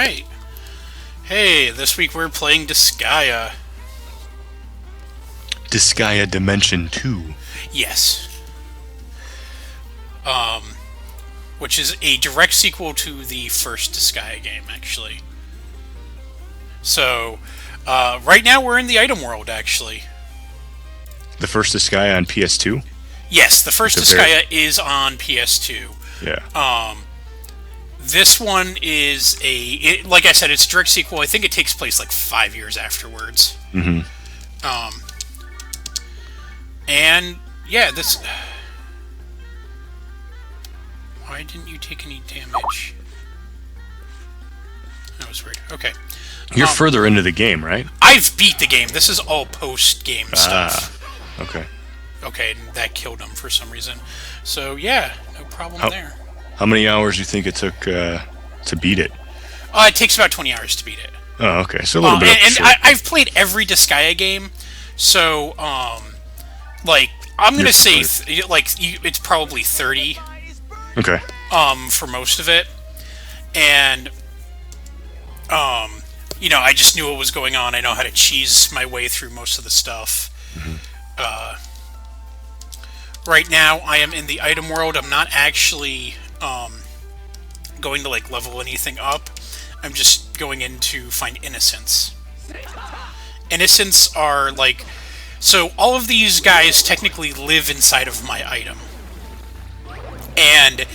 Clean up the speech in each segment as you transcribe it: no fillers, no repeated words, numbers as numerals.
Alright. Hey, this week we're playing Disgaea. Disgaea Dimension 2. Yes. Which is a direct sequel to the first Disgaea game, actually. So, right now we're in the item world, actually. The first Disgaea on PS2? Yes, the first Disgaea is on PS2. Yeah. This one is like I said, it's a direct sequel. I think it takes place like 5 years afterwards. Mm-hmm. And yeah, this. Why didn't you take any damage? That was weird. Okay. You're further into the game, right? I've beat the game. This is all post-game stuff. Okay. Okay, and that killed him for some reason. So yeah, no problem there. How many hours do you think it took to beat it? It takes about 20 hours to beat it. Oh, okay. So a little bit. And I've played every Disgaea game, so like I'm gonna say it's probably 30. Okay. For most of it, and I just knew what was going on. I know how to cheese my way through most of the stuff. Mm-hmm. Right now, I am in the item world. I'm not actually going to level anything up. I'm just going in to find innocents. Innocents are so all of these guys technically live inside of my item. And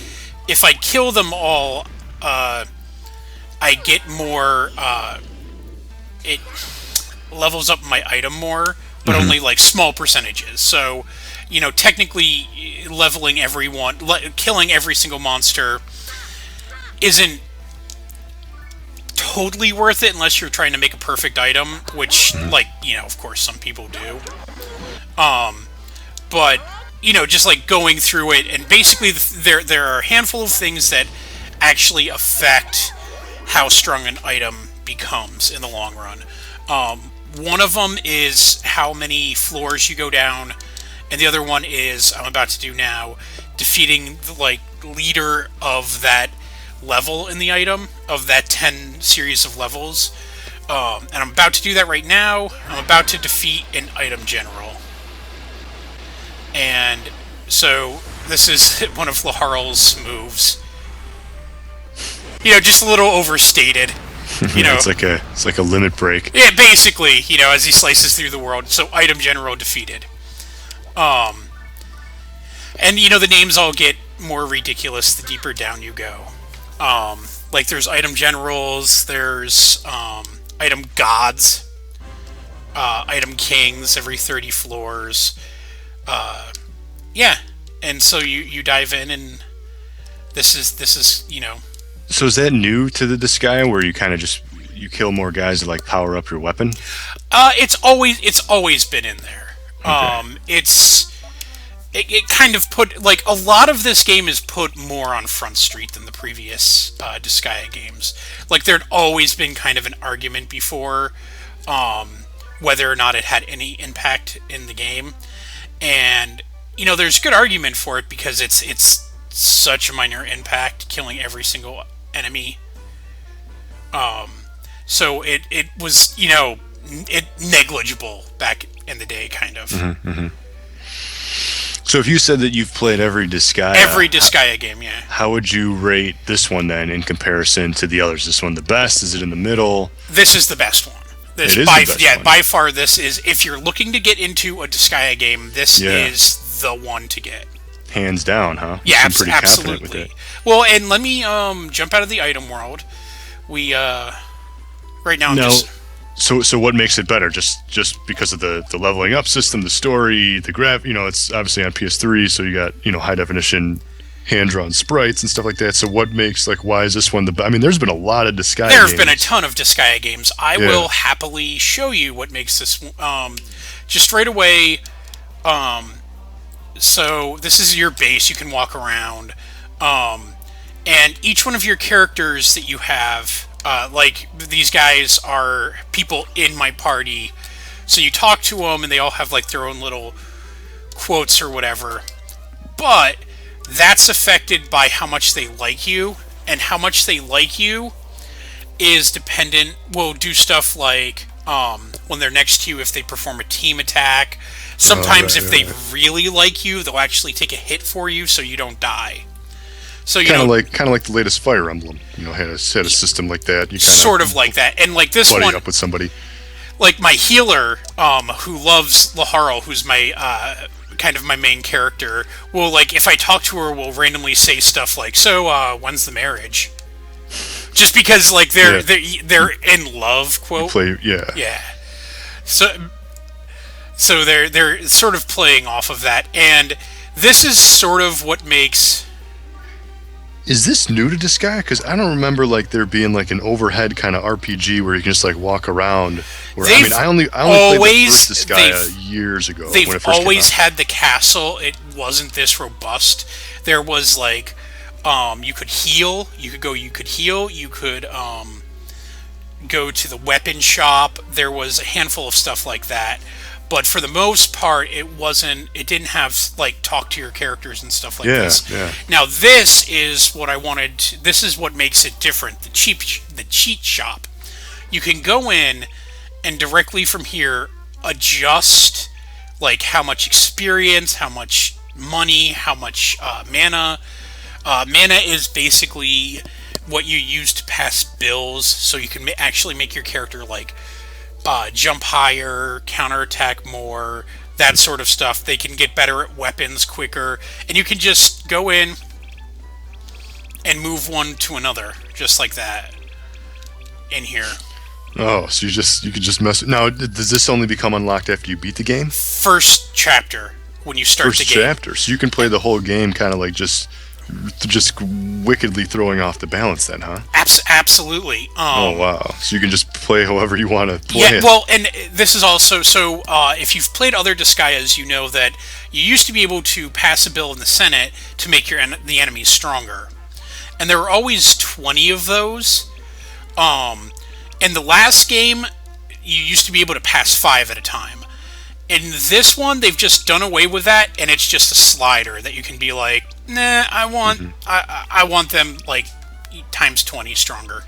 if I kill them all, I get more, it levels up my item more, but only small percentages. So, technically leveling everyone, killing every single monster isn't totally worth it unless you're trying to make a perfect item, which, of course some people do. But just going through it, and basically there are a handful of things that actually affect how strong an item becomes in the long run. One of them is how many floors you go down, and the other one is, I'm about to do now, defeating the leader of that level in the item, of that 10 series of levels. And I'm about to do that right now. I'm about to defeat an item general. And so this is one of Laharl's moves. Just a little overstated. It's like a limit break. Yeah, basically, as he slices through the world. So item general defeated. And the names all get more ridiculous the deeper down you go. There's item generals, there's item gods, item kings every 30 floors. Yeah, and so you dive in, and this is So is that new to the Disgaea, where you kind of you kill more guys to power up your weapon? It's always been in there. Okay. It kind of put a lot of this game is put more on Front Street than the previous Disgaea games. There'd always been kind of an argument before whether or not it had any impact in the game, and there's good argument for it because it's such a minor impact, killing every single enemy. So it was negligible back in the day, kind of. Mm-hmm, mm-hmm. So if you said that you've played every Disgaea game, yeah. How would you rate this one then in comparison to the others? Is this one the best? Is it in the middle? This is the best one. It is the best one. By far this is, if you're looking to get into a Disgaea game, this is the one to get. Hands down, huh? Yeah, I'm pretty absolutely. Confident with it. Well, and let me jump out of the item world. We right now I'm just... So what makes it better? Just because of the leveling up system, the story, the graph. It's obviously on PS3, so you got high definition, hand drawn sprites and stuff like that. So what makes why is this one the best? I mean, there's been a lot of Disgaea. There have been a ton of Disgaea games. I will happily show you what makes this just right away. So this is your base. You can walk around, and each one of your characters that you have. These guys are people in my party, so you talk to them and they all have their own little quotes or whatever, but that's affected by how much they like you, and how much they like you is dependent. Will do stuff like when they're next to you, if they perform a team attack. Oh, Sometimes right, if they right. really like you, they'll actually take a hit for you so you don't die. So Kind of like the latest Fire Emblem. Had a system like that. You kind sort of of like that. And like this buddy one, up with somebody. like my healer, who loves Laharl, who's my kind of my main character, will like if I talk to her, will randomly say stuff like, "So, when's the marriage?" Just because like Yeah, they're in love, you quote. play. Yeah. Yeah. So they're sort of playing off of that, and this is sort of what makes. Is this new to Disgaea? Because I don't remember like there being like an overhead kind of RPG where you can just like walk around. Where I They've mean, I only played the first Disgaea they've years ago when they've it first came always out. had the castle. It wasn't this robust. There was like, you could heal. You could heal. You could go to the weapon shop. There was a handful of stuff like that. But for the most part, it wasn't. It didn't have like talk to your characters and stuff like Yeah, this. yeah. Now this is what I wanted. This is what makes it different. The cheat shop. You can go in and directly from here adjust like how much experience, how much money, how much mana. Mana is basically what you use to pass bills, so you can actually make your character like jump higher, counterattack more, that sort of stuff. They can get better at weapons quicker, and you can just go in and move one to another, just like that, in here. Oh, so you could just mess. Now, does this only become unlocked after you beat the game? First chapter, when you start First the game. chapter, so you can play the whole game, kind of like just wickedly throwing off the balance, then, huh? Absolutely. Oh wow! So you can just play however you want to play Yeah, it. well, and this is also so. If you've played other Disgaeas, you know that you used to be able to pass a bill in the Senate to make the enemies stronger, and there were always 20 of those. In the last game, you used to be able to pass 5 at a time. In this one, they've just done away with that, and it's just a slider that you can be like, nah, I want them like times 20 stronger.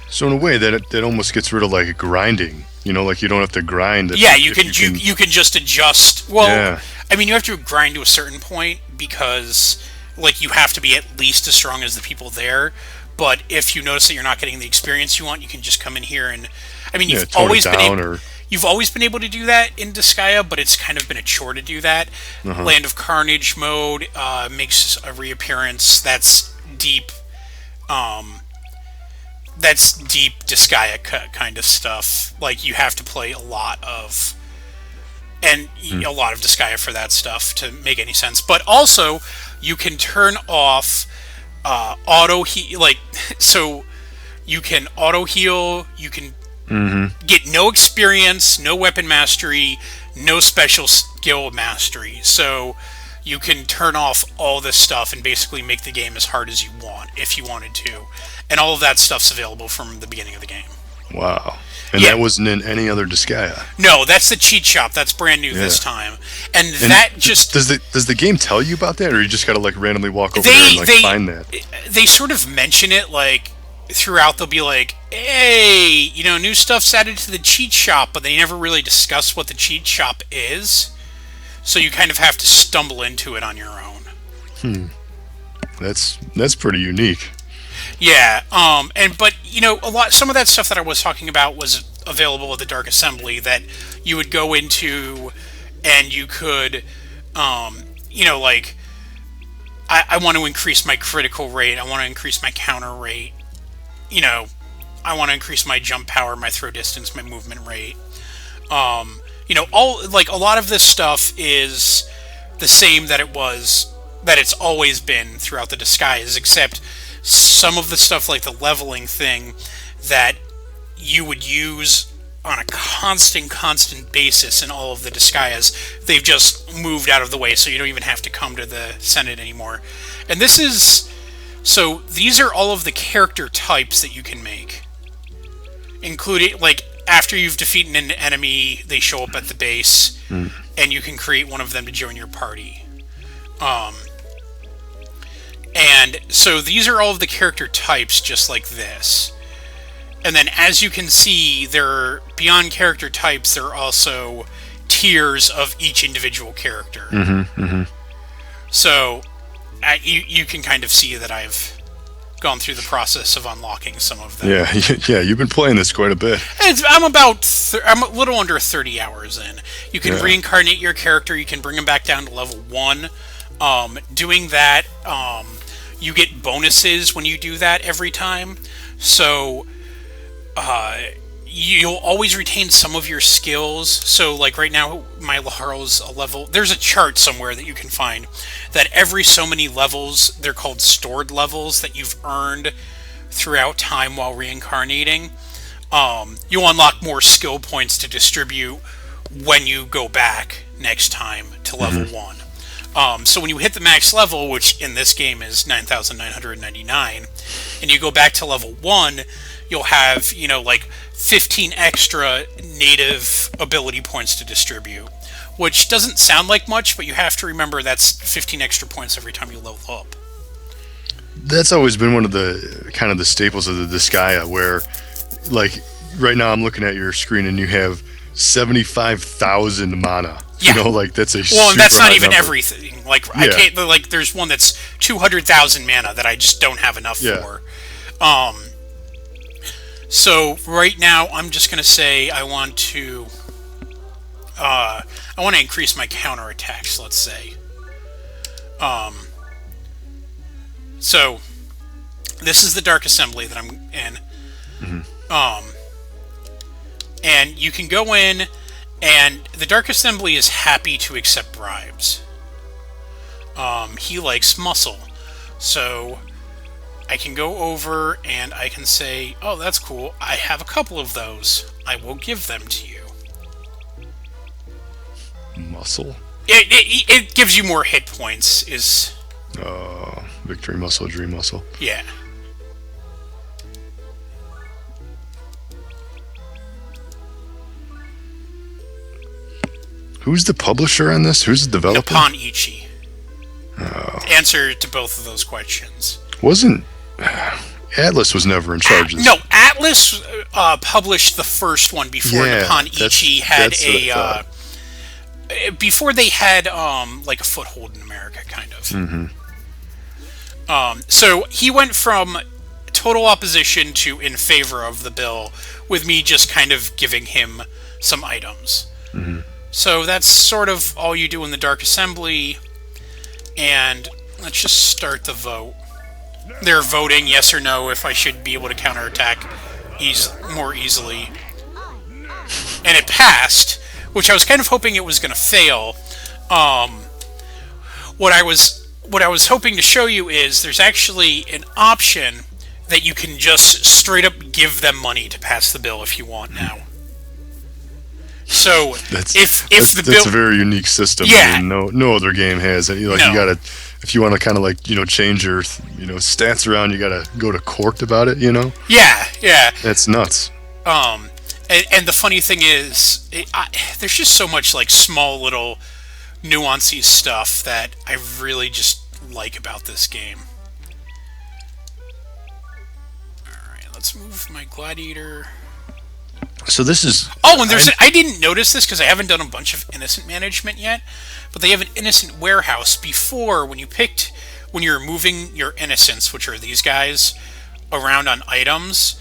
So in a way, that almost gets rid of like grinding. Like you don't have to grind. Yeah, you can just adjust. Well, Yeah. I mean, you have to grind to a certain point because like you have to be at least as strong as the people there. But if you notice that you're not getting the experience you want, you can just come in here and I mean, tone it down you've always been able to do that in Disgaea, but it's kind of been a chore to do that. Land of Carnage mode makes a reappearance. That's deep. That's deep Disgaea kind of stuff. Like you have to play a lot of Disgaea for that stuff to make any sense. But also, you can turn off auto heal. Like so, you can auto heal. You can get no experience, no weapon mastery, no special skill mastery. So you can turn off all this stuff and basically make the game as hard as you want if you wanted to. And all of that stuff's available from the beginning of the game. Wow. And Yeah. that wasn't in any other Disgaea. No, that's the cheat shop. That's brand new this time. And that just does the game tell you about that, or you just gotta like randomly walk over there and like find that? they sort of mention it like throughout. They'll be like, "Hey, new stuff's added to the cheat shop," but they never really discuss what the cheat shop is. So you kind of have to stumble into it on your own. That's pretty unique. Yeah, but some of that stuff that I was talking about was available at the Dark Assembly that you would go into, and you could, like, I want to increase my critical rate, I want to increase my counter rate, I want to increase my jump power, my throw distance, my movement rate. All like a lot of this stuff is the same that it's always been throughout the Disgaeas, except some of the stuff like the leveling thing that you would use on a constant basis in all of the Disgaeas, they've just moved out of the way, so you don't even have to come to the Senate anymore. And these are all of the character types that you can make, including like after you've defeated an enemy, they show up at the base, and you can create one of them to join your party. And so these are all of the character types just like this. And then, as you can see, there beyond character types, there are also tiers of each individual character. So you can kind of see that I've gone through the process of unlocking some of them. Yeah, you've been playing this quite a bit. I'm a little under 30 hours in. You can reincarnate your character. You can bring him back down to level 1. Doing that, you get bonuses when you do that every time. So you'll always retain some of your skills. So, like right now, my Laharo's a level. There's a chart somewhere that you can find that every so many levels, they're called stored levels that you've earned throughout time while reincarnating. You'll unlock more skill points to distribute when you go back next time to level 1. So when you hit the max level, which in this game is 9,999, and you go back to level 1, you'll have, like 15 extra native ability points to distribute, which doesn't sound like much, but you have to remember that's 15 extra points every time you level up. That's always been one of the kind of the staples of the Disgaea, where, like, right now I'm looking at your screen and you have 75,000 mana. Yeah. Like that's a well, and that's not even number. everything. Like I can't. Like there's one that's 200,000 mana that I just don't have enough for. So right now I'm just gonna say I want to increase my counterattacks. Let's say. So this is the Dark Assembly that I'm in. And you can go in, and the Dark Assembly is happy to accept bribes. He likes muscle. So I can go over and I can say, oh, that's cool. I have a couple of those. I will give them to you. Muscle? It gives you more hit points. Victory muscle, dream muscle. Yeah. Who's the publisher on this? Who's the developer? Nippon Ichi. Answer to both of those questions. Wasn't Atlas was never in charge of this? No, Atlas published the first one before Nippon Ichi had before they had like a foothold in America, kind of. So he went from total opposition to in favor of the bill, with me just kind of giving him some items. So that's sort of all you do in the Dark Assembly. And let's just start the vote. They're voting yes or no if I should be able to counterattack more easily. And it passed, which I was kind of hoping it was going to fail. What I was hoping to show you is there's actually an option that you can just straight up give them money to pass the bill if you want now. So that's a very unique system. Yeah. I mean, no other game has it. Like, you gotta, if you want to kind of like change your stats around, you gotta go to court about it. Yeah. That's nuts. And the funny thing is, there's just so much like small little nuancy stuff that I really just like about this game. All right, let's move my gladiator. So this is... Oh, and I didn't notice this because I haven't done a bunch of innocent management yet, but they have an innocent warehouse. Before, when you're moving your innocents, which are these guys, around on items,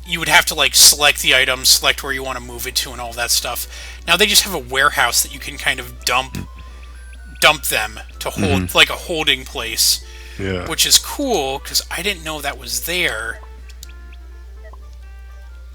you would have to like select the item, select where you want to move it to, and all that stuff. Now they just have a warehouse that you can kind of dump them to hold, like a holding place, which is cool because I didn't know that was there.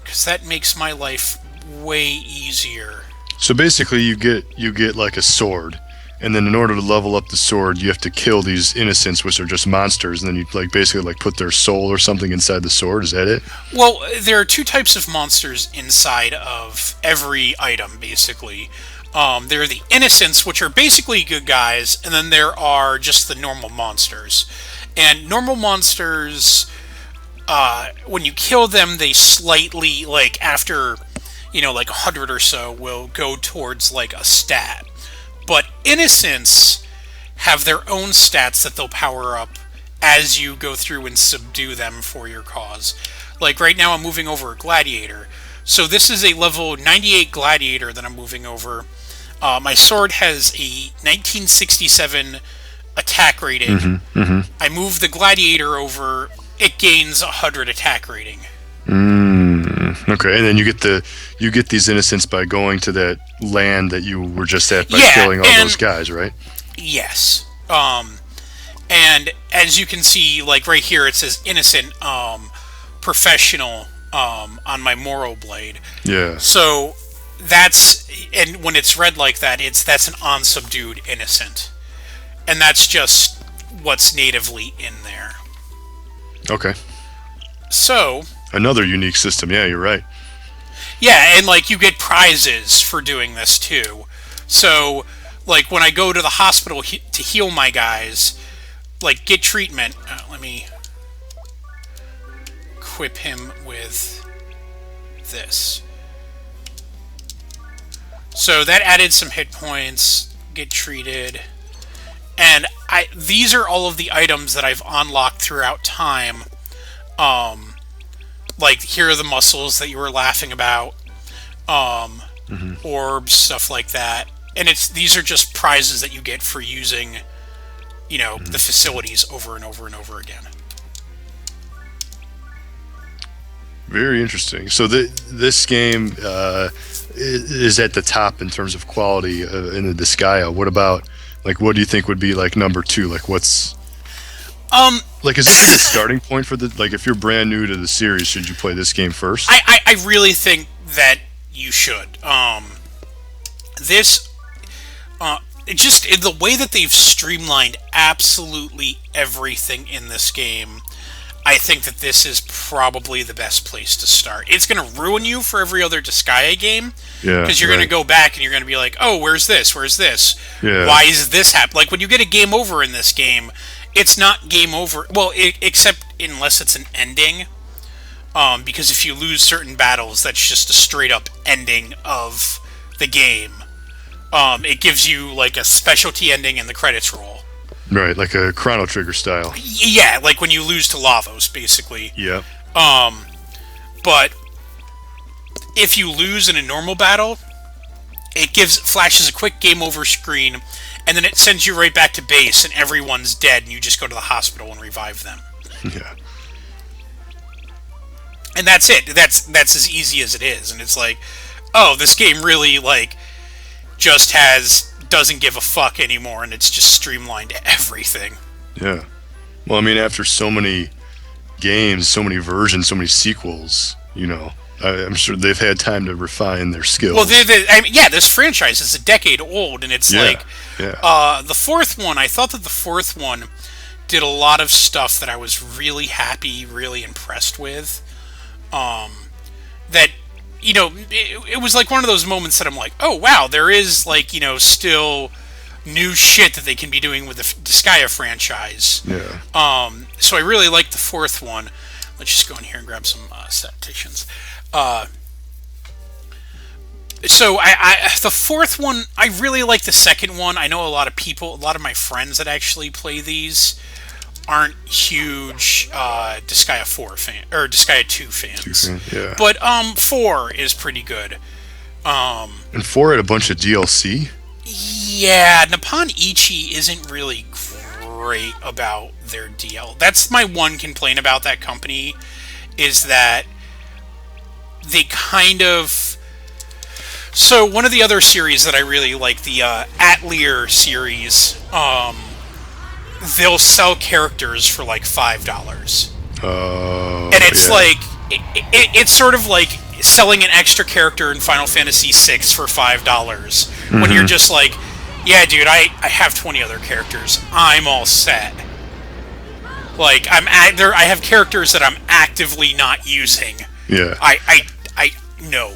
Because that makes my life way easier. So basically, you get like a sword, and then in order to level up the sword, you have to kill these innocents, which are just monsters, and then you basically put their soul or something inside the sword. Is that it? Well, there are two types of monsters inside of every item, basically. There are the innocents, which are basically good guys, and then there are just the normal monsters. And normal monsters, when you kill them, they slightly, after, 100 or so, will go towards, a stat. But innocents have their own stats that they'll power up as you go through and subdue them for your cause. Like right now, I'm moving over a gladiator. So this is a level 98 gladiator that I'm moving over. My sword has a 1967 attack rating. I move the gladiator over, it gains 100 attack rating. Okay, and then you get these innocents by going to that land that you were just at by killing all those guys, right? Yes. And as you can see, like right here, it says innocent, professional, on my Moro blade. Yeah. So and when it's read like that, that's an unsubdued innocent, and that's just what's natively in there. Okay. So another unique system. Yeah, you're right. Yeah, and like you get prizes for doing this too. So like when I go to the hospital to heal my guys, like get treatment. Let me equip him with this. So that added some hit points. Get treated. And these are all of the items that I've unlocked throughout time. Like here are the muscles that you were laughing about. Orbs, stuff like that. And these are just prizes that you get for using, the facilities over and over and over again. Very interesting. So this game is at the top in terms of quality in the Disgaea. What about, like, what do you think would be like number 2? Like, what's like, is this a good starting point for like, if you're brand new to the series, should you play this game first? I really think that you should. Just the way that they've streamlined absolutely everything in this game, I think that this is probably the best place to start. It's going to ruin you for every other Disgaea game, because you're going to go back and you're going to be like, oh, where's this? Where's this? Yeah. Why is this happening? Like, when you get a game over in this game, it's not game over. Well, except unless it's an ending, because if you lose certain battles, that's just a straight-up ending of the game. It gives you, like, a specialty ending and the credits roll. Right, like a Chrono Trigger style. Yeah, like when you lose to Lavos, basically. Yeah. But if you lose in a normal battle, it flashes a quick game over screen, and then it sends you right back to base, and everyone's dead, and you just go to the hospital and revive them. Yeah. And that's it. That's as easy as it is. And it's like, oh, this game really, like, just doesn't give a fuck anymore, and it's just streamlined everything. Yeah. Well, I mean, after so many games, so many versions, so many sequels, I'm sure they've had time to refine their skills. Well, this franchise is a decade old, and it's the fourth one, I thought that the fourth one did a lot of stuff that I was really happy, really impressed with. That, it was like one of those moments that I'm like, oh, wow, there is, like, still new shit that they can be doing with the Disgaea franchise. Yeah. So I really like the fourth one. Let's just go in here and grab some statisticians. So the fourth one, I really like the second one. I know a lot of my friends that actually play these aren't huge Disgaea 4 fan or Disgaea 2 fans. Yeah. But 4 is pretty good. And 4 had a bunch of DLC? Yeah, Nippon Ichi isn't really great about their DL. That's my one complaint about that company, is that they kind of... So one of the other series that I really like, the Atelier series, they'll sell characters for like $5. And it's like, it's sort of like selling an extra character in Final Fantasy VI for $5. When you're just like, yeah, dude, I have 20 other characters. I'm all set. Like, I have characters that I'm actively not using. Yeah. I know.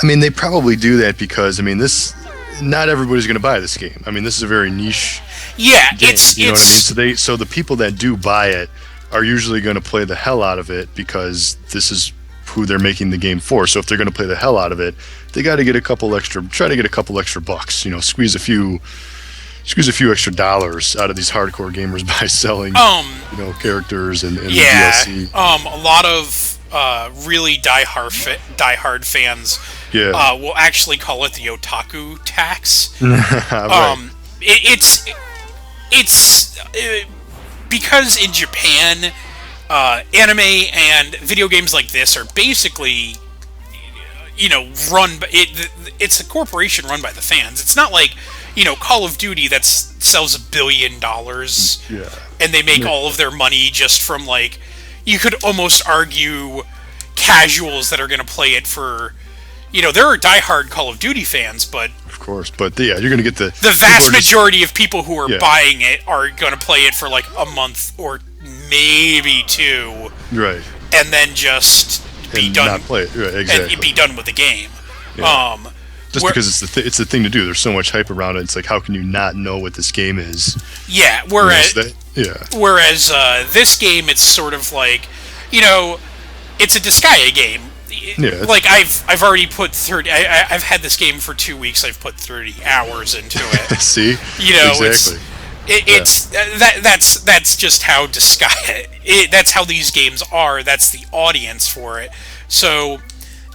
I mean, they probably do that because, not everybody's going to buy this game. This is a very niche game, you know what I mean? So the people that do buy it are usually going to play the hell out of it because this is who they're making the game for. So if they're going to play the hell out of it, they got to try to get a couple extra bucks, squeeze a few squeeze a few extra dollars out of these hardcore gamers by selling, characters and DLC. A lot of really diehard fans will actually call it the otaku tax. Right. It's because in Japan, anime and video games like this are basically, it's a corporation run by the fans. It's not like, Call of Duty that sells $1 billion, and they make all of their money just from, like, you could almost argue casuals that are going to play it for, there are diehard Call of Duty fans, but of course, but you're going to get the vast majority of people who are buying it are going to play it for like a month or maybe 2, right? And then just be done. Not play it, right, exactly. And be done with the game. Yeah. Just because it's the thing to do. There's so much hype around it. It's like, how can you not know what this game is? Yeah. Whereas this game, it's sort of like, it's a Disgaea game. Yeah. Like I've already put 30. I've had this game for 2 weeks. I've put 30 hours into it. See. Exactly. That's just how Disgaea. That's how these games are. That's the audience for it. So,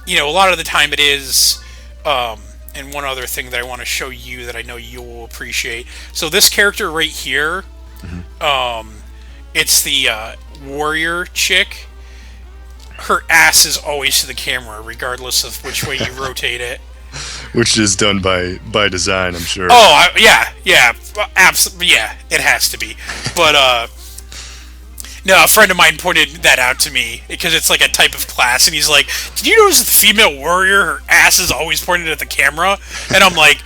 a lot of the time it is. And one other thing that I want to show you that I know you will appreciate. So this character right here, it's the warrior chick. Her ass is always to the camera, regardless of which way you rotate it. Which is done by design, I'm sure. Oh, yeah, absolutely, yeah, it has to be. But, no, a friend of mine pointed that out to me, because it's like a type of class, and he's like, did you notice the female warrior, her ass is always pointed at the camera? And I'm like,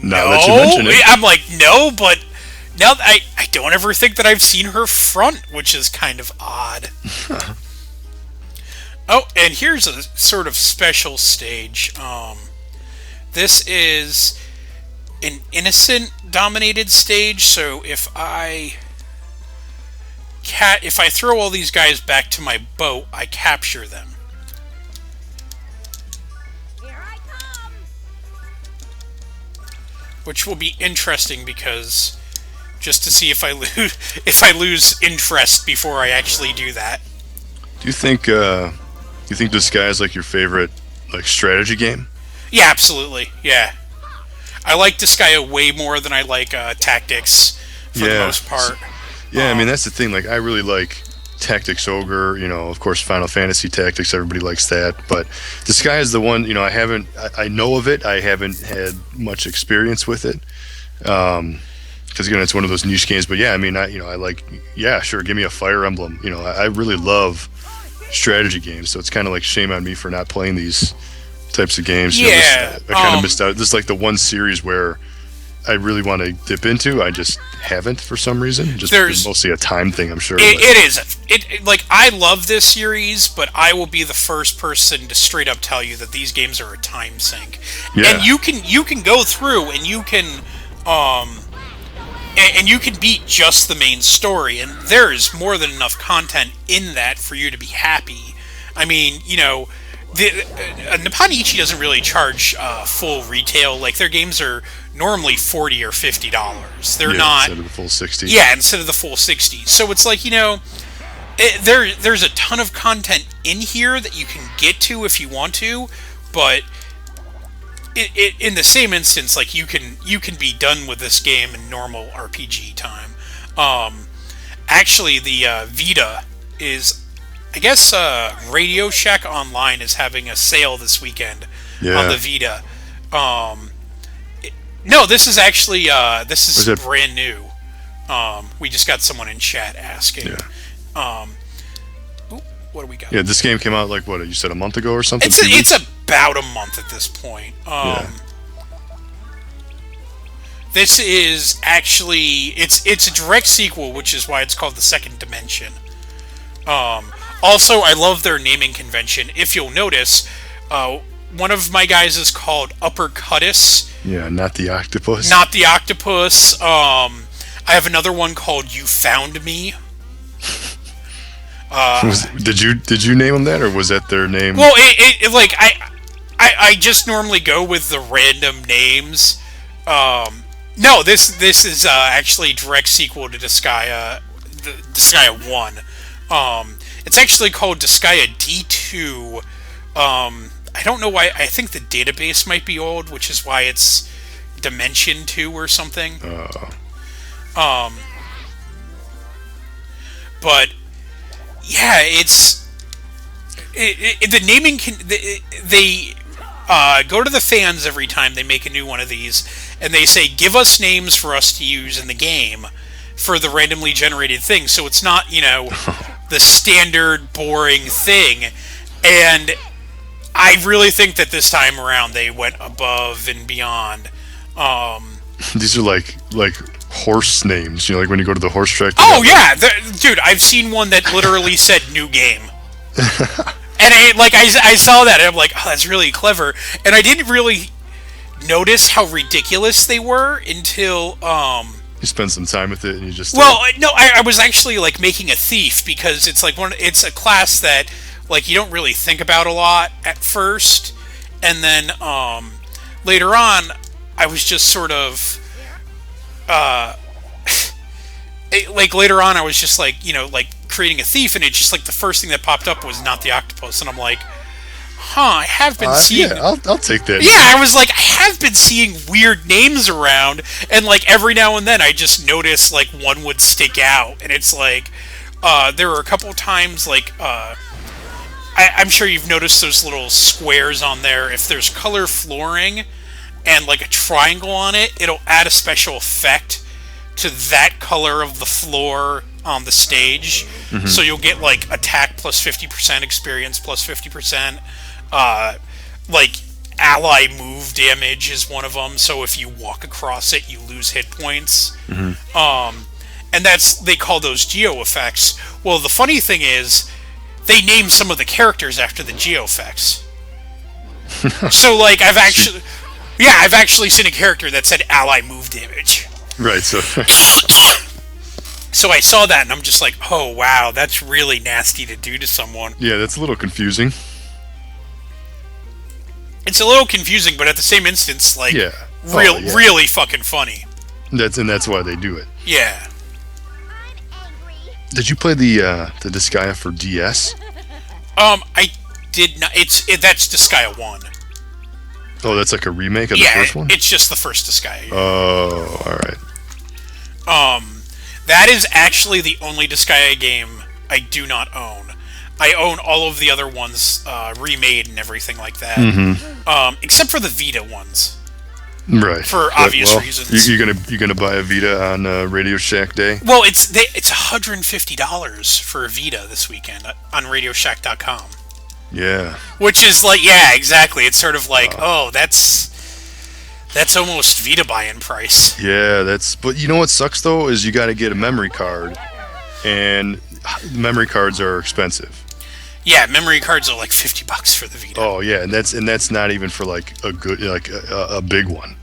no. Now that you mention it. I'm like, no, but now I don't ever think that I've seen her front, which is kind of odd. Oh, and here's a sort of special stage. This is an innocent-dominated stage, so if I throw all these guys back to my boat, I capture them. Here I come. Which will be interesting because just to see if I lose interest before I actually do that. Do you think Disgaea is like your favorite like strategy game? Yeah, absolutely. Yeah. I like Disgaea way more than I like Tactics for the most part. Yeah, I mean, that's the thing. Like, I really like Tactics Ogre, of course, Final Fantasy Tactics, everybody likes that. But Disgaea is the one, I know of it. I haven't had much experience with it. Because, again, it's one of those niche games. But, yeah, I mean, I like, yeah, sure, give me a Fire Emblem. I really love strategy games. So it's kind of like shame on me for not playing these types of games. Yeah. I kind of missed out. This is like the one series where I really want to dip into. I just haven't for some reason. It's mostly a time thing, I'm sure. It is. Like, I love this series, but I will be the first person to straight up tell you that these games are a time sink. Yeah. And you can go through and you can beat just the main story, and there is more than enough content in that for you to be happy. I mean, Nippon-ichi doesn't really charge full retail. Like, their games are normally $40 or $50. They're not instead of the full 60. Yeah, instead of the full 60. So it's like, there's a ton of content in here that you can get to if you want to, but in the same instance, like, you can be done with this game in normal RPG time. Actually, the Vita is, I guess, Radio Shack Online is having a sale this weekend on the Vita. No, this is actually this is brand new. We just got someone in chat asking. Yeah. What do we got? Yeah, this game came out like, what, you said a month ago or something? It's about a month at this point. This is actually it's a direct sequel, which is why it's called the Second Dimension. Also, I love their naming convention. If you'll notice, one of my guys is called Uppercuttus. Yeah, not the octopus. Not the octopus. I have another one called You Found Me. Did you name them that, or was that their name? Well, I just normally go with the random names. No, this is actually direct sequel to Disgaea, Disgaea 1. It's actually called Disgaea D2. I don't know why. I think the database might be old, which is why it's Dimension 2 or something. But yeah, the naming they go to the fans every time they make a new one of these, and they say, "Give us names for us to use in the game for the randomly generated thing." So it's not the standard boring thing, and I really think that this time around they went above and beyond. These are like horse names, like when you go to the horse track. Oh yeah, dude, I've seen one that literally said "new game," and I saw that and I'm like, oh, that's really clever, and I didn't really notice how ridiculous they were until you spend some time with it and you just no, I was actually like making a thief, because it's like it's a class that like you don't really think about a lot at first, and then later on I was just sort of later on I was just like creating a thief, and it's just like the first thing that popped up was not the octopus, and I'm like, I have been seeing. Yeah, I'll take that. Yeah, I was like, I have been seeing weird names around, and like every now and then I just notice like one would stick out, and it's like there were a couple times like I'm sure you've noticed those little squares on there. If there's color flooring and like a triangle on it, it'll add a special effect to that color of the floor on the stage. Mm-hmm. So you'll get like attack plus 50%, experience plus 50%. Like ally move damage is one of them. So if you walk across it, you lose hit points. Mm-hmm. And they call those geo effects. Well, the funny thing is, they name some of the characters after the geo effects. So like I've actually seen a character that said ally move damage. Right. So I saw that and I'm just like, oh wow, that's really nasty to do to someone. Yeah, that's a little confusing. It's a little confusing, but at the same instance, like, really fucking funny. That's why they do it. Yeah. Did you play the Disgaea for DS? I did not. That's Disgaea 1. Oh, that's like a remake of the first one? It's just the first Disgaea. Oh, alright. That is actually the only Disgaea game I do not own. I own all of the other ones remade and everything like that. Mm-hmm. Except for the Vita ones. Right. For obvious reasons. You're gonna buy a Vita on Radio Shack Day? Well, it's $150 for a Vita this weekend on RadioShack.com. Yeah. Which is like, yeah, exactly. It's sort of like, that's almost Vita buy-in price. Yeah, but you know what sucks though is you got to get a memory card, and memory cards are expensive. Yeah, memory cards are like $50 for the Vita. Oh yeah, and that's not even for like a good a big one,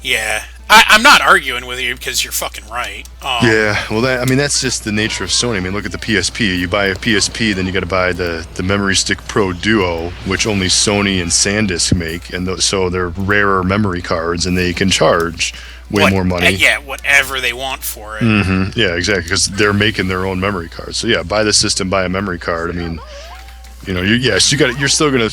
Yeah, I'm not arguing with you because you're fucking right. Yeah, well, that's just the nature of Sony. I mean, look at the PSP. You buy a PSP, then you got to buy the Memory Stick Pro Duo, which only Sony and SanDisk make, and so they're rarer memory cards, and they can charge way more money. Yeah, whatever they want for it. Mm-hmm. Yeah, exactly, because they're making their own memory cards. So yeah, buy the system, buy a memory card. I mean, you're still looking at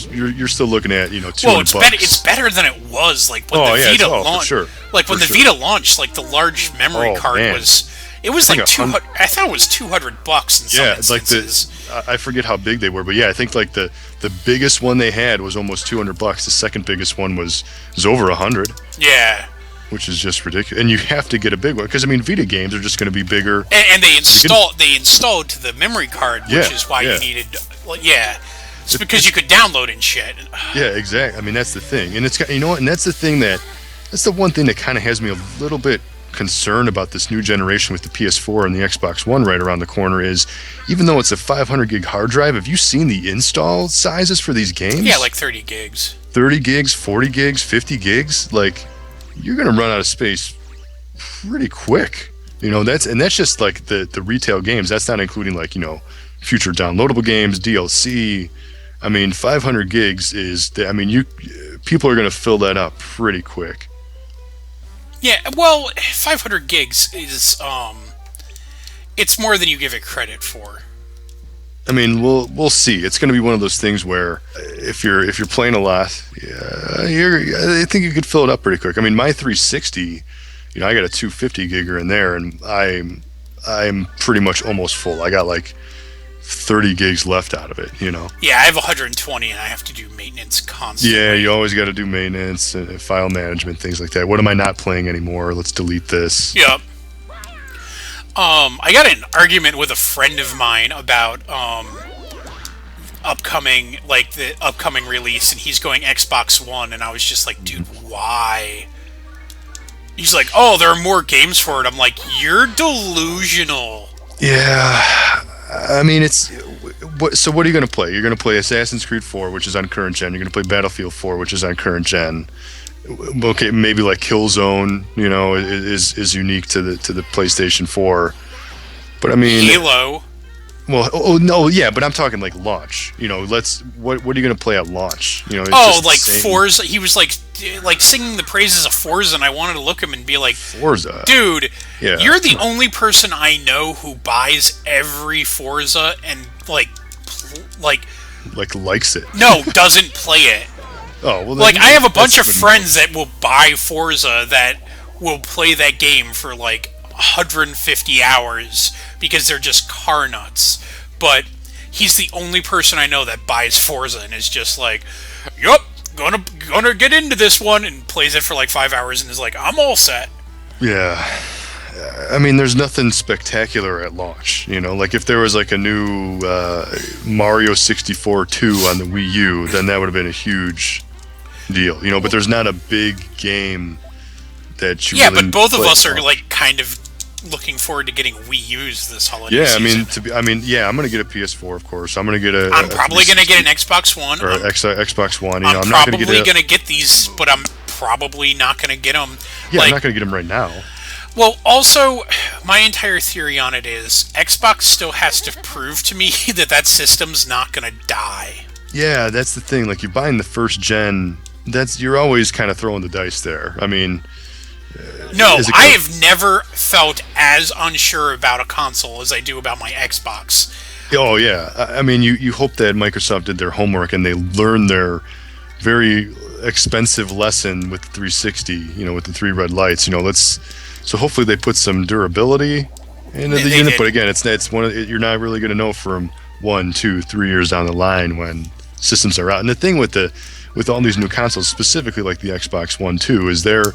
$200. Well, it's better than it was like when the Vita launched. Sure. Like when the Vita launched, like the large memory card was. It was like 200. I thought it was $200 in some instances. Like I forget how big they were, but yeah, I think like the biggest one they had was almost $200. The second biggest one was over 100. Yeah. Which is just ridiculous, and you have to get a big one because Vita games are just going to be be and they installed to the memory card, which is why you needed. Well, yeah, it's because you could download and shit. Yeah, exactly. I mean, that's the thing, and it's and that's the one thing that kind of has me a little bit concerned about this new generation with the PS4 and the Xbox One right around the corner is, even though it's a 500 gig hard drive, have you seen the install sizes for these games? Yeah, like 30 gigs. 30 gigs, 40 gigs, 50 gigs, like. You're going to run out of space pretty quick. That's just like the retail games. That's not including like, future downloadable games, DLC. I mean, 500 gigs is, people are going to fill that up pretty quick. Yeah, well, 500 gigs is it's more than you give it credit for. I mean, we'll see. It's going to be one of those things where if you're playing a lot, yeah, I think you could fill it up pretty quick. I mean, my 360, I got a 250 gigger in there, and I'm pretty much almost full. I got like 30 gigs left out of it. Yeah, I have 120 and I have to do maintenance constantly. Yeah, you always got to do maintenance and file management, things like that. What am I not playing anymore? Let's delete this. Yep. I got in an argument with a friend of mine about the upcoming release, and he's going Xbox One, and I was just like, dude, why? He's like, oh, there are more games for it. I'm like, you're delusional. Yeah, I mean, so what are you going to play? You're going to play Assassin's Creed 4, which is on current gen. You're going to play Battlefield 4, which is on current gen. Okay, maybe like Killzone, is unique to the PlayStation 4. But I mean, Halo. Well, no, yeah, but I'm talking like launch. What are you going to play at launch? Like Forza. He was like singing the praises of Forza, and I wanted to look him and be like, Forza, dude, yeah, you're the only person I know who buys every Forza and likes it. No, doesn't play it. Oh, well, like I have a bunch of friends that will buy Forza that will play that game for like 150 hours because they're just car nuts. But he's the only person I know that buys Forza and is just like, yup, gonna get into this one, and plays it for like 5 hours and is like, I'm all set. Yeah. I mean, there's nothing spectacular at launch. Like if there was like a new Mario 64 2 on the Wii U, then that would have been a huge deal. But there's not a big game that you really but both of us are launch. like kind of looking forward to getting Wii U's this holiday season. I'm gonna get a PS4, of course. I'm gonna get I'm probably gonna get an Xbox One or Xbox One. I'm probably gonna get these, but I'm probably not gonna get them. Yeah, I'm not gonna get them right now. Well, also, my entire theory on it is Xbox still has to prove to me that system's not gonna die. Yeah, that's the thing. Like, you're buying the first gen. You're always kind of throwing the dice there. I mean, no, I have never felt as unsure about a console as I do about my Xbox. Oh yeah, I mean, you hope that Microsoft did their homework and they learned their very expensive lesson with the 360. With the 3 red lights. So hopefully they put some durability into the unit. But again, it's one of you're not really going to know from 1, 2, 3 years down the line when systems are out. And the thing with all these new consoles, specifically like the Xbox One 2, is they're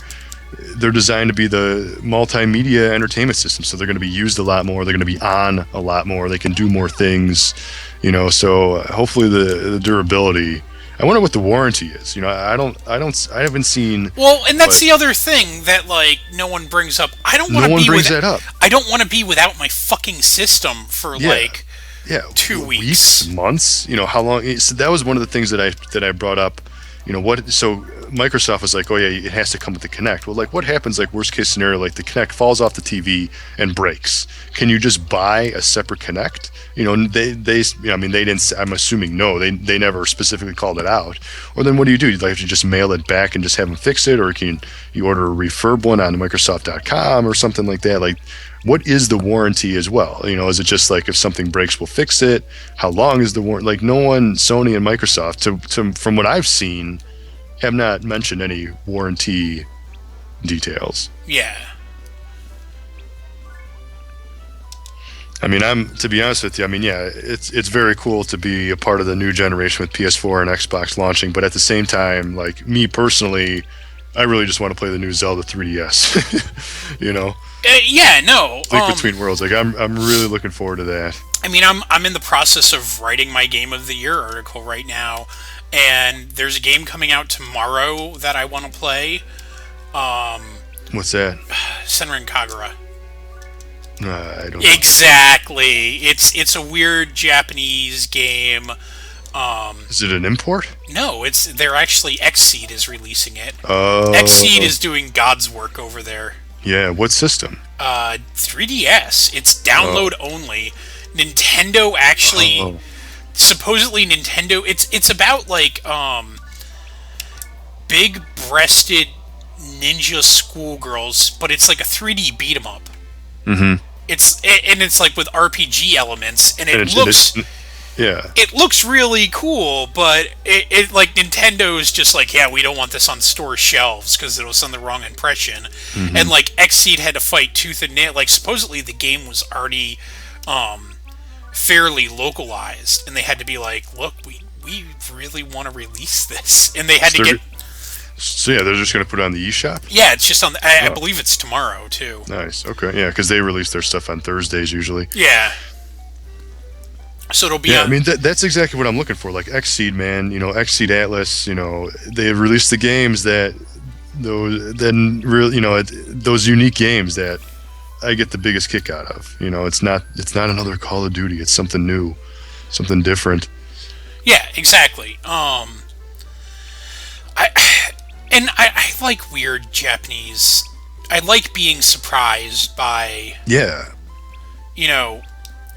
designed to be the multimedia entertainment system. So they're going to be used a lot more. They're going to be on a lot more. They can do more things. So hopefully the durability. I wonder what the warranty is. I haven't seen. Well, and that's the other thing that like no one brings up. I don't want to be that up. I don't want to be without my fucking system for 2 weeks, months. How long? So that was one of the things that I brought up. So Microsoft was like, oh yeah, it has to come with the Kinect. Well, like, what happens? Like, worst case scenario, like the Kinect falls off the TV and breaks. Can you just buy a separate Kinect? They didn't. I'm assuming no. They never specifically called it out. Or then what do? You have to just mail it back and just have them fix it, or can you order a refurb one on Microsoft.com or something like that? Like, what is the warranty as well? Is it just like if something breaks, we'll fix it? How long is the warranty? Like, no one, Sony and Microsoft, from what I've seen, have not mentioned any warranty details. Yeah. I mean, to be honest with you, I mean, yeah, it's very cool to be a part of the new generation with PS4 and Xbox launching, but at the same time, like, me personally, I really just want to play the new Zelda 3DS. Yeah, no. Link Between Worlds. Like, I'm really looking forward to that. I mean, I'm in the process of writing my Game of the Year article right now, and there's a game coming out tomorrow that I want to play. What's that? Senran Kagura. I don't know. Exactly. It's a weird Japanese game. Is it an import? No, they're actually Xseed is releasing it. Oh. Xseed is doing God's work over there. Yeah, what system? 3DS. It's download only. Nintendo actually supposedly Nintendo it's about like big-breasted Ninja Schoolgirls, but it's like a 3D beat 'em up. Mm-hmm. It's like with RPG elements, and And yeah. it looks really cool, but it like Nintendo's just like, yeah, we don't want this on store shelves because it'll send the wrong impression. Mm-hmm. And like Xseed had to fight tooth and nail. Like supposedly the game was already fairly localized, and they had to be like, look, we really want to release this, and they had to get. So yeah, they're just gonna put it on the eShop. Yeah, it's just on. I believe it's tomorrow too. Nice. Okay. Yeah, because they release their stuff on Thursdays usually. Yeah. So it'll be. Yeah, I mean that's exactly what I'm looking for. Like Xseed, man. Xseed Atlas. They have released the games that those unique games that I get the biggest kick out of. It's not another Call of Duty. It's something new, something different. Yeah, exactly. I like weird Japanese. I like being surprised by. Yeah.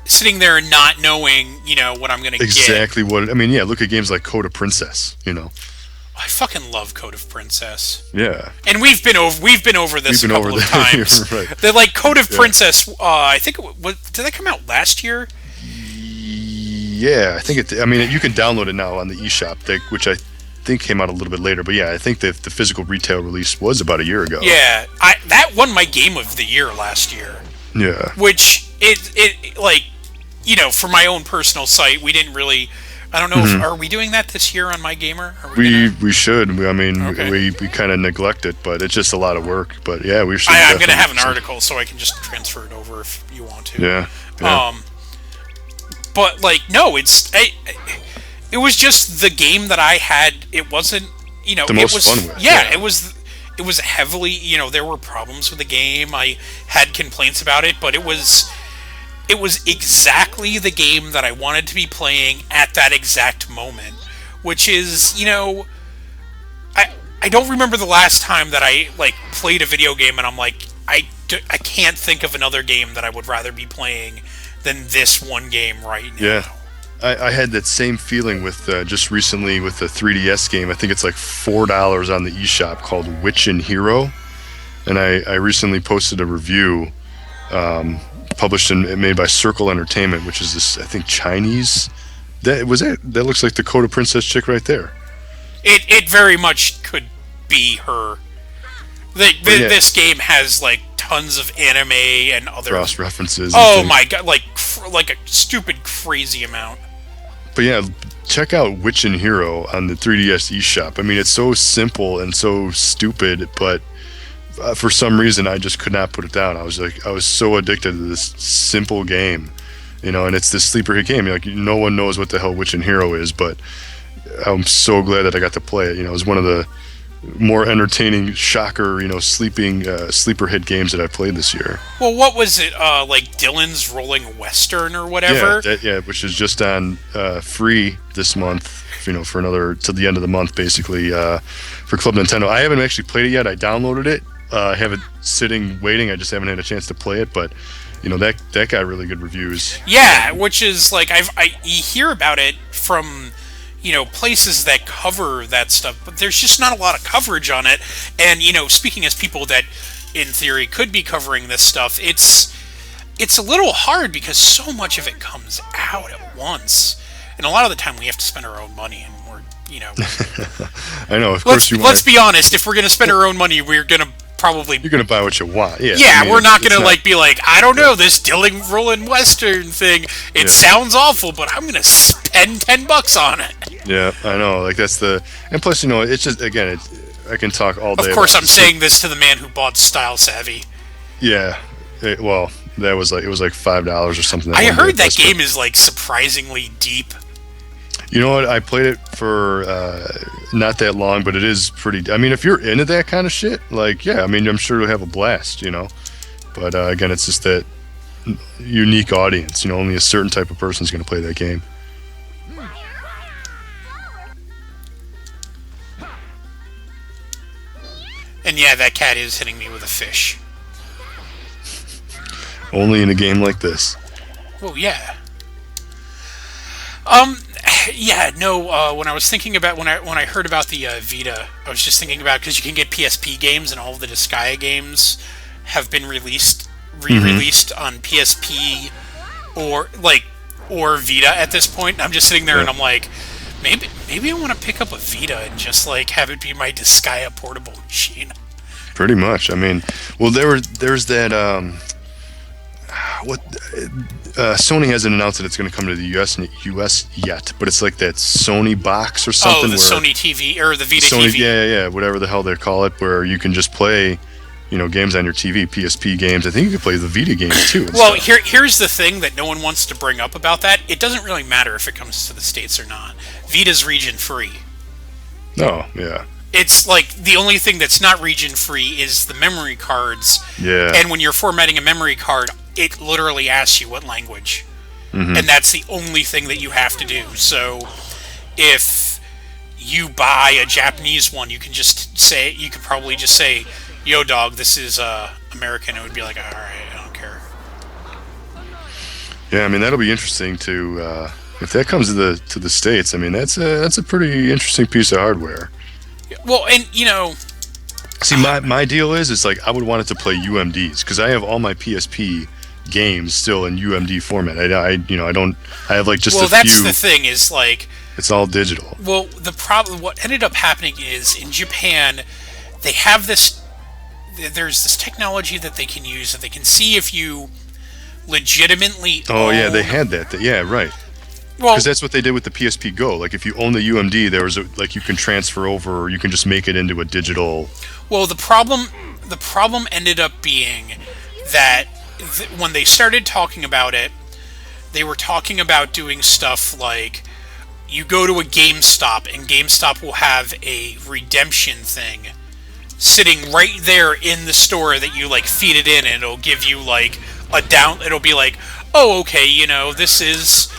Sitting there and not knowing, what I'm gonna get. Exactly what. I mean, yeah. Look at games like Code of Princess. I fucking love Code of Princess. Yeah. And we've been over this a couple of times. Right. They're like Code of Princess. I think did that come out last year? Yeah, I think it. I mean, you can download it now on the eShop, which I think came out a little bit later. But yeah, I think the physical retail release was about a year ago. Yeah, that won my Game of the Year last year. Yeah. Which it like, for my own personal site, we didn't really. I don't know. Are we doing that this year on Mygamer? We should. Okay. We kind of neglect it, but it's just a lot of work. But yeah, we should. I'm gonna have an article so I can just transfer it over if you want to. Yeah. But like, no, it was just the game that I had. It wasn't, the most fun with. Yeah, it was heavily, there were problems with the game. I had complaints about it, but it was exactly the game that I wanted to be playing at that exact moment, which is, I don't remember the last time that I like played a video game and I'm like, I can't think of another game that I would rather be playing than this one game right now. Yeah. I had that same feeling with just recently with the 3DS game. I think it's like $4 on the eShop called Witch and Hero. And I recently posted a review published and made by Circle Entertainment, which is this, I think, Chinese. That looks like the Code of Princess chick right there. It very much could be her. This game has like tons of anime and other cross references. Oh my god, like a stupid crazy amount. But yeah, check out Witch and Hero on the 3DS eShop. I mean, it's so simple and so stupid, but for some reason I just could not put it down. I was so addicted to this simple game, and it's this sleeper hit game. Like, no one knows what the hell Witch and Hero is, but I'm so glad that I got to play it. It was one of the more entertaining sleeper hit games that I played this year. Well, what was it? Like Dylan's Rolling Western or whatever? Yeah, which is just on free this month, for another till the end of the month, basically, for Club Nintendo. I haven't actually played it yet. I downloaded it. I have it sitting waiting. I just haven't had a chance to play it, but that got really good reviews. Yeah, which is like you hear about it from places that cover that stuff, but there's just not a lot of coverage on it. And speaking as people that in theory could be covering this stuff, it's a little hard because so much of it comes out at once, and a lot of the time we have to spend our own money, and we're I know, of course let's be honest, if we're gonna spend our own money, we're gonna probably you're gonna buy what you want. Yeah, we're not gonna be like, I don't know, this Dylan Rolling Western thing, it sounds awful, but I'm gonna spend $10 on it. Yeah, I know. Like, that's and plus, it's just, again, I can talk all day. Of course, I'm saying this to the man who bought Style Savvy. Yeah, well, it was like $5 or something. I heard that game is like surprisingly deep. You know what? I played it for not that long, but it is pretty. I mean, if you're into that kind of shit, like, yeah, I mean, I'm sure you'll have a blast, But again, it's just that unique audience. Only a certain type of person is going to play that game. And yeah, that cat is hitting me with a fish. Only in a game like this. Well, yeah. Yeah, no. When I was thinking about when I heard about the Vita, I was just thinking about because you can get PSP games and all of the Disgaea games have been re-released on PSP or or Vita at this point. I'm just sitting there and I'm like, maybe I want to pick up a Vita and just like have it be my Disgaea portable machine. Pretty much. I mean, well, there's that. What Sony hasn't announced that it's going to come to the US yet, but it's like that Sony box or something. Oh, the Sony TV or the Vita Sony, TV. yeah, whatever the hell they call it, where you can just play, games on your TV, PSP games. I think you can play the Vita games too. Well, here's the thing that no one wants to bring up about that. It doesn't really matter if it comes to the States or not. Vita's region free. Oh, yeah. It's like the only thing that's not region free is the memory cards. Yeah. And when you're formatting a memory card, it literally asks you what language. Mm-hmm. And that's the only thing that you have to do. So if you buy a Japanese one, you could probably just say, "Yo, dog, this is American." It would be like, all right, I don't care. Yeah, I mean that'll be interesting to if that comes to the States. I mean that's a pretty interesting piece of hardware. Well, and see, my deal is like I would want it to play UMDs because I have all my PSP games still in UMD format. I have like just a few. Well, that's the thing is like it's all digital. Well, the problem, what ended up happening is in Japan, they have this. There's this technology that they can use that they can see if you legitimately. Oh yeah, they had that. Yeah, right. Well, because that's what they did with the PSP Go. Like if you own the UMD, there was you can transfer over, or you can just make it into a digital. Well, the problem ended up being that when they started talking about it, they were talking about doing stuff like you go to a GameStop and GameStop will have a redemption thing sitting right there in the store that you like feed it in and it'll give you like it'll be like, oh, okay, this is,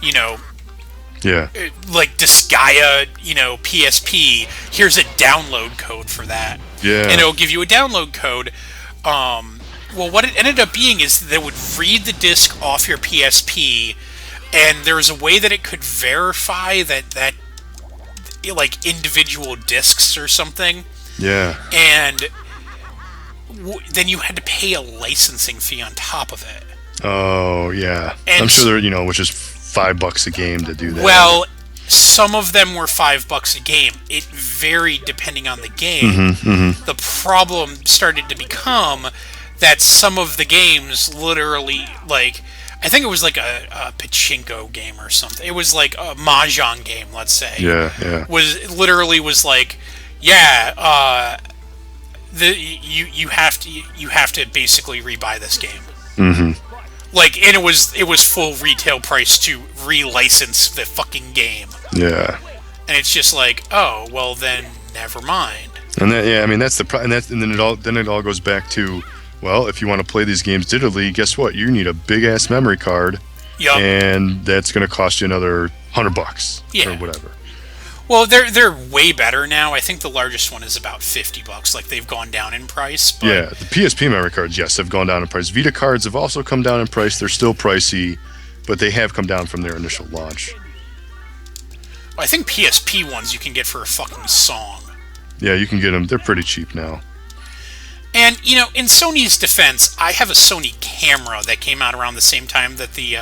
yeah, like Disgaea, PSP, here's a download code for that. Yeah. And it'll give you a download code. Well, what it ended up being is they would read the disc off your PSP, and there was a way that it could verify that like individual discs or something. Yeah. And then you had to pay a licensing fee on top of it. Oh yeah. And I'm sure they're which is $5 a game to do that. Well, some of them were $5 a game. It varied depending on the game. Mm-hmm, mm-hmm. The problem started to become that some of the games literally, like, I think it was like a pachinko game or something. It was like a mahjong game, let's say. Yeah. Was like, yeah, you have to basically rebuy this game. Mm-hmm. Like, and it was full retail price to relicense the fucking game. Yeah. And it's just like, oh, well then, never mind. And that's the problem. And then it all goes back to, well, if you want to play these games digitally, guess what? You need a big ass memory card. Yep. And that's going to cost you another $100 yeah. or whatever. Well, they're way better now. I think the largest one is about $50. Like, they've gone down in price. But yeah, the PSP memory cards, yes, have gone down in price. Vita cards have also come down in price. They're still pricey, but they have come down from their initial launch. I think PSP ones you can get for a fucking song. Yeah, you can get them. They're pretty cheap now. And, in Sony's defense, I have a Sony camera that came out around the same time that the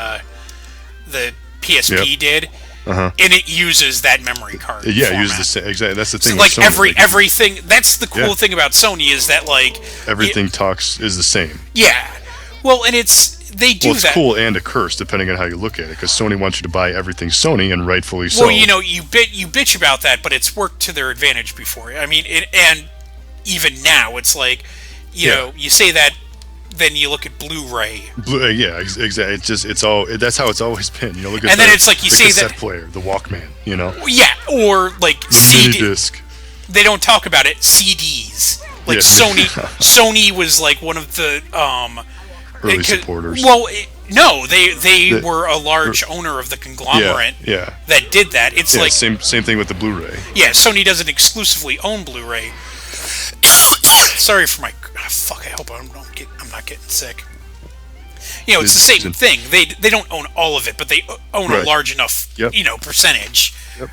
PSP did. Uh-huh. And it uses that memory card. Yeah, format. it uses the same. Exactly. That's the thing. So, like, Sony, everything. That's the cool thing about Sony is that, like, everything is the same. Yeah. Well, and they do it's that. Cool and a curse depending on how you look at it, because Sony wants you to buy everything Sony, and rightfully so. Well, you bitch about that, but it's worked to their advantage before. I mean, and even now, it's like, you say that. Then you look at Blu-ray. Yeah, exactly. That's how it's always been. Look at and then it's like you the say cassette that player, the Walkman. Yeah, or like the mini disc. They don't talk about it. CDs. Like Sony was like one of the early supporters. Well, no, they were a large owner of the conglomerate. Yeah. That did that. It's like same thing with the Blu-ray. Yeah, Sony doesn't exclusively own Blu-ray. Sorry for my fuck. I hope I'm not getting sick. You know, it's the same Disney. thing. They don't own all of it, but they own a Right. large enough, Yep. percentage. Yep.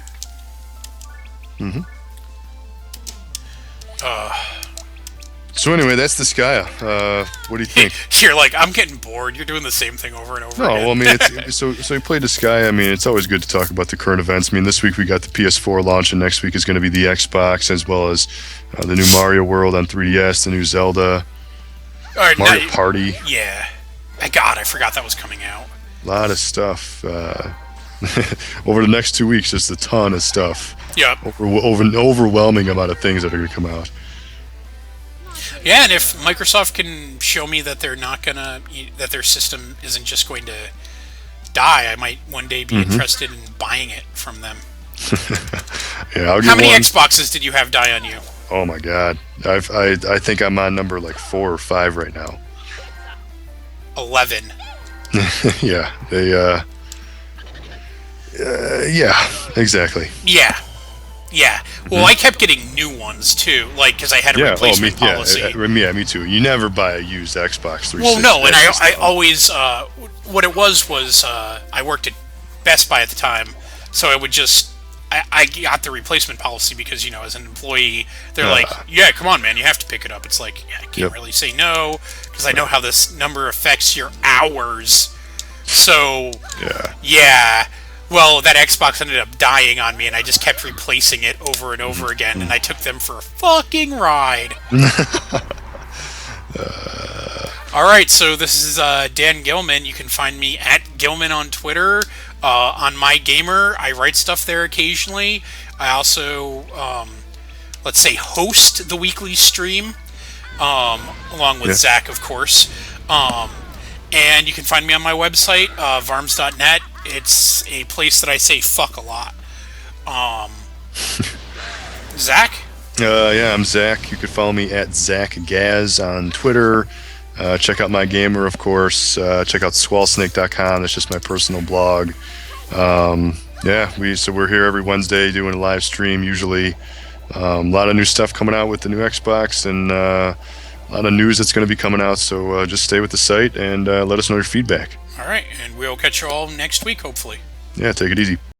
Mm-hmm. So anyway, that's Disgaea. What do you think? You're like, I'm getting bored. You're doing the same thing over and over No, again. well, I mean, so you played Disgaea. I mean, it's always good to talk about the current events. I mean, this week we got the PS4 launch, and next week is going to be the Xbox, as well as the new Mario World on 3DS, the new Zelda, All right, Mario now- Party. Yeah. God, I forgot that was coming out. A lot of stuff. Over the next 2 weeks, just a ton of stuff. Yep. An overwhelming amount of things that are going to come out. Yeah, and if Microsoft can show me that they're not gonna, that their system isn't just going to die, I might one day be interested in buying it from them. Yeah, I'll get How many one. Xboxes did you have die on you? Oh my God, I think I'm on number like 4 or 5 right now. 11. Yeah, yeah, exactly. Yeah. Yeah. Well, I kept getting new ones too, like because I had a Yeah, replacement policy. yeah, me too. You never buy a used Xbox 360. Well, no, and That's I just- always what it was I worked at Best Buy at the time, so I would just I got the replacement policy because as an employee they're like, yeah, come on, man, you have to pick it up. It's like, yeah, I can't Yep. really say no because I know how this number affects your hours. So yeah. Well, that Xbox ended up dying on me, and I just kept replacing it over and over again, and I took them for a fucking ride. All right, so this is Dan Gilman. You can find me at Gilman on Twitter. On Mygamer, I write stuff there occasionally. I also, let's say, host the weekly stream, along with Zach, of course. And you can find me on my website, varms.net. It's a place that I say fuck a lot. Zach? Yeah, I'm Zach. You can follow me at Zach Gaz on Twitter. Check out Mygamer, of course. Check out squallsnake.com. That's just my personal blog. Yeah, we're here every Wednesday doing a live stream usually. A lot of new stuff coming out with the new Xbox, and a lot of news that's going to be coming out. So just stay with the site and let us know your feedback. All right, and we'll catch you all next week, hopefully. Yeah, take it easy.